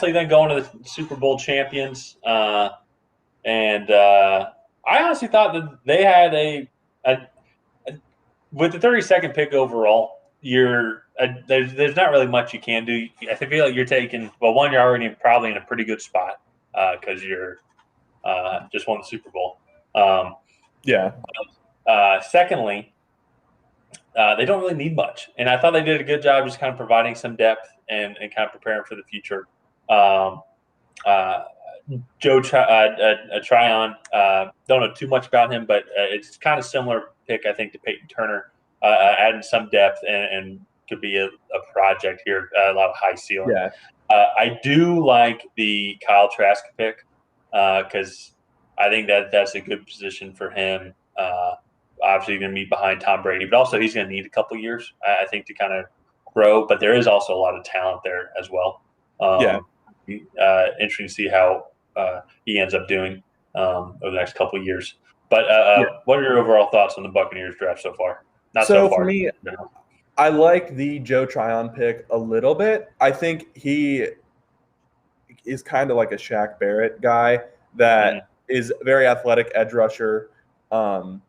then going to the Super Bowl champions, and I honestly thought that they had a with the 32nd pick overall. There's not really much you can do. I feel like you're taking one, you're already probably in a pretty good spot because you're just won the Super Bowl. Yeah. Secondly, they don't really need much, and I thought they did a good job just kind of providing some depth and kind of preparing for the future. Joe Tryon, don't know too much about him, but it's kind of similar pick, I think, to Peyton Turner, adding some depth and could be a project here, a lot of high ceiling. Yeah. I do like the Kyle Trask pick because I think that's a good position for him. Obviously, going to be behind Tom Brady, but also he's going to need a couple years, I think, to kind of grow. But there is also a lot of talent there as well. Interesting to see how he ends up doing over the next couple of years. But what are your overall thoughts on the Buccaneers draft so far? Not so far. For me, I like the Joe Tryon pick a little bit. I think he is kind of like a Shaq Barrett guy that is very athletic edge rusher. And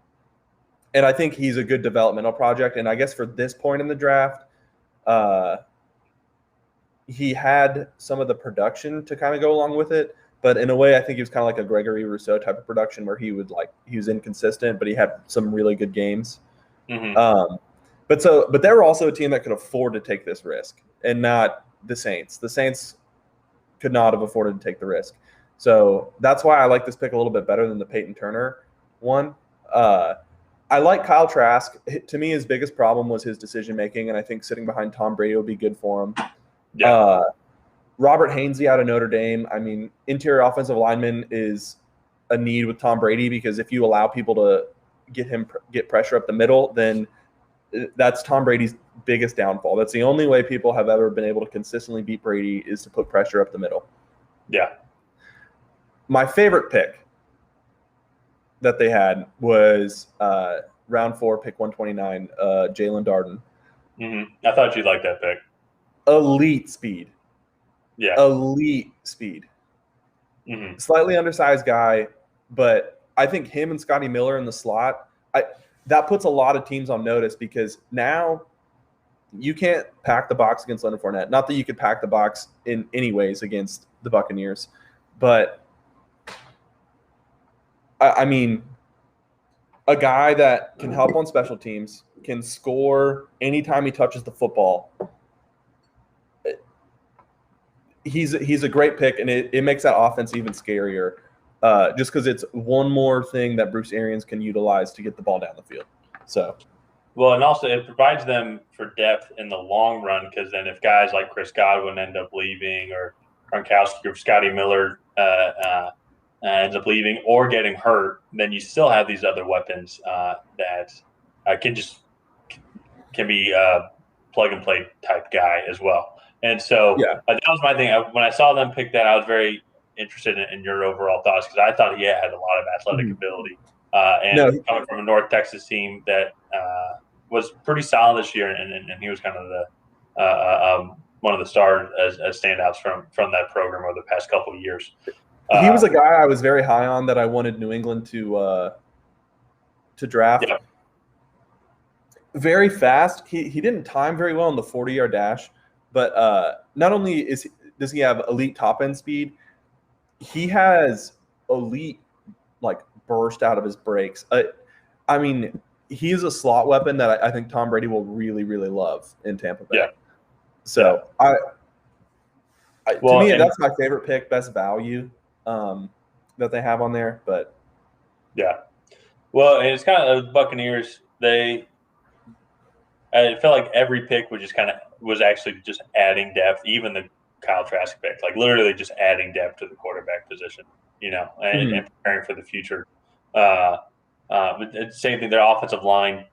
I think he's a good developmental project. And I guess for this point in the draft, he had some of the production to kind of go along with it. But in a way, I think he was kind of like a Gregory Rousseau type of production where he was inconsistent, but he had some really good games. But they were also a team that could afford to take this risk, and not the Saints. The Saints could not have afforded to take the risk. So that's why I like this pick a little bit better than the Peyton Turner one. I like Kyle Trask. To me, his biggest problem was his decision-making, and I think sitting behind Tom Brady would be good for him. Yeah. Robert Hainsey out of Notre Dame. I mean, interior offensive lineman is a need with Tom Brady because if you allow people to get pressure up the middle, then that's Tom Brady's biggest downfall. That's the only way people have ever been able to consistently beat Brady is to put pressure up the middle. Yeah. My favorite pick that they had was round 4, pick 129, Jalen Darden. I thought you'd like that pick. Elite speed. Yeah. Elite speed. Slightly undersized guy, but I think him and Scotty Miller in the slot, that puts a lot of teams on notice because now you can't pack the box against Leonard Fournette. Not that you could pack the box in any ways against the Buccaneers, but I mean, a guy that can help on special teams, can score anytime he touches the football. He's a great pick, and it makes that offense even scarier just because it's one more thing that Bruce Arians can utilize to get the ball down the field. Well, and also it provides them for depth in the long run because then if guys like Chris Godwin end up leaving or Gronkowski or Scotty Miller ends up leaving or getting hurt, then you still have these other weapons that can be plug and play type guy as well. And so that was my thing. When I saw them pick that, I was very interested in your overall thoughts because I thought he had a lot of athletic ability. Coming from a North Texas team that was pretty solid this year, and he was kind of the one of the stars as standouts from that program over the past couple of years. He was a guy I was very high on that I wanted New England to draft. Yeah. Very fast. He didn't time very well in the 40-yard dash, but not only does he have elite top-end speed, he has elite burst out of his breaks. I mean, he's a slot weapon that I think Tom Brady will really, really love in Tampa Bay. Yeah. So to me, that's my favorite pick, best value that they have on there. But yeah, well, and it's kind of the Buccaneers. I felt like every pick was actually just adding depth, even the Kyle Trask pick, literally just adding depth to the quarterback position, and preparing for the future. But same thing, their offensive line,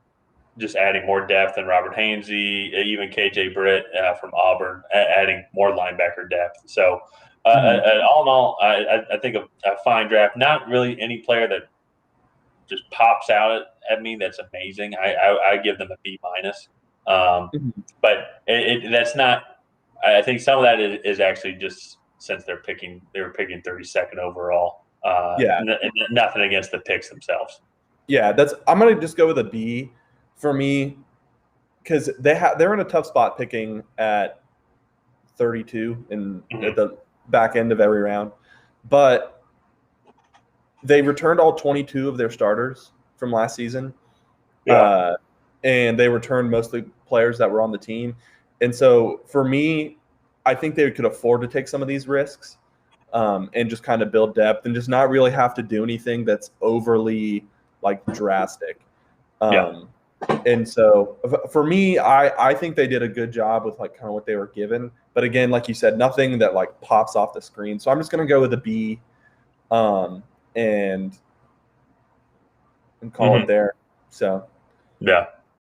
just adding more depth than Robert Hainsey, even KJ Britt from Auburn, adding more linebacker depth. So all in all, I think a fine draft. Not really any player that just pops out at me that's amazing. I give them a B-. But that's not – I think some of that is actually just since they were picking 32nd overall. Nothing against the picks themselves. Yeah, I'm gonna just go with a B for me because they're in a tough spot picking at 32 at the back end of every round, but they returned all 22 of their starters from last season. Yeah. And they returned mostly players that were on the team. And so for me, I think they could afford to take some of these risks and just kind of build depth and just not really have to do anything that's overly like drastic. And so for me, I think they did a good job with like kind of what they were given. But again, like you said, nothing that like pops off the screen. So I'm just going to go with a B and call it there. So yeah.